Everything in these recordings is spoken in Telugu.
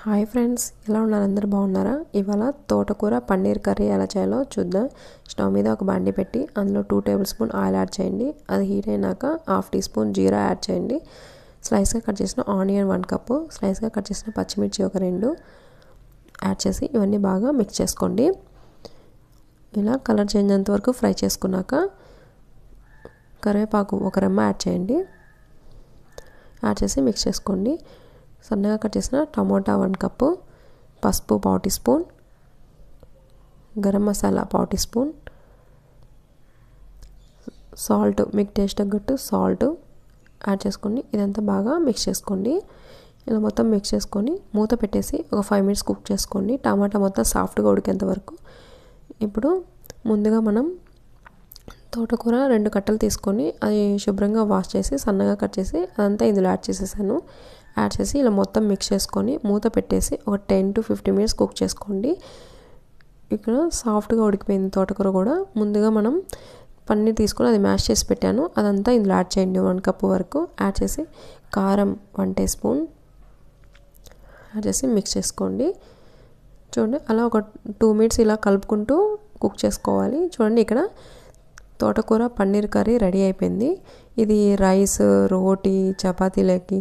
హాయ్ ఫ్రెండ్స్, ఎలా ఉన్నారు? అందరూ బాగున్నారా? ఇవాళ తోటకూర పన్నీర్ కర్రీ ఎలా చేయాలో చూద్దాం. స్టవ్ మీద ఒక బాండి పెట్టి అందులో 2 టేబుల్ స్పూన్ ఆయిల్ యాడ్ చేయండి. అది హీట్ అయినాక 1/2 టీ స్పూన్ జీరా యాడ్ చేయండి. స్లైస్గా కట్ చేసిన ఆనియన్ 1 కప్పు, స్లైస్గా కట్ చేసిన పచ్చిమిర్చి ఒక 2 యాడ్ చేసి ఇవన్నీ బాగా మిక్స్ చేసుకోండి. ఇలా కలర్ చేంజ్ అయ్యేంత వరకు ఫ్రై చేసుకున్నాక కరివేపాకు ఒక రెమ్మ యాడ్ చేయండి. యాడ్ చేసి మిక్స్ చేసుకోండి. సన్నగా కట్ చేసిన టమోటా 1 కప్పు, పసుపు 1/4 teaspoon, garam masala 1/4 teaspoon, salt మీకు టేస్ట్ తగ్గట్టు సాల్ట్ యాడ్ చేసుకోండి. ఇదంతా బాగా మిక్స్ చేసుకోండి. ఇలా మొత్తం మిక్స్ చేసుకొని మూత పెట్టేసి ఒక 5 మినిట్స్ కుక్ చేసుకోండి. టమాటా మొత్తం సాఫ్ట్గా ఉడికేంత వరకు. ఇప్పుడు ముందుగా మనం తోటకూర 2 కట్టలు తీసుకొని అది శుభ్రంగా వాష్ చేసి సన్నగా కట్ చేసి అదంతా ఇందులో యాడ్ చేసేసాను. యాడ్ చేసి ఇలా మొత్తం మిక్స్ చేసుకొని మూత పెట్టేసి ఒక 10 to 15 మినిట్స్ కుక్ చేసుకోండి. ఇక్కడ సాఫ్ట్గా ఉడికిపోయింది తోటకూర కూడా. ముందుగా మనం పన్నీర్ తీసుకొని అది మ్యాష్ చేసి పెట్టాను, అదంతా ఇందులో యాడ్ చేయండి. 1 కప్పు వరకు యాడ్ చేసి కారం 1 టీ స్పూన్ యాడ్ చేసి మిక్స్ చేసుకోండి. చూడండి, అలా ఒక 2 మినిట్స్ ఇలా కలుపుకుంటూ కుక్ చేసుకోవాలి. చూడండి, ఇక్కడ తోటకూర పన్నీర్ కర్రీ రెడీ అయిపోయింది. ఇది రైస్, రోటీ, చపాతీలకి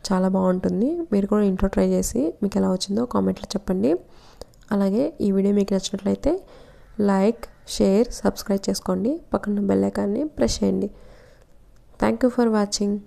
చాలా బాగుంటుంది. మీరు కూడా ఇంట్లో ట్రై చేసి మీకు ఎలా వచ్చిందో కామెంట్లో చెప్పండి. అలాగే ఈ వీడియో మీకు నచ్చినట్లయితే లైక్, షేర్, సబ్స్క్రైబ్ చేసుకోండి. పక్కన బెల్ ఐకాన్ని ప్రెస్ చేయండి. Thank you for watching.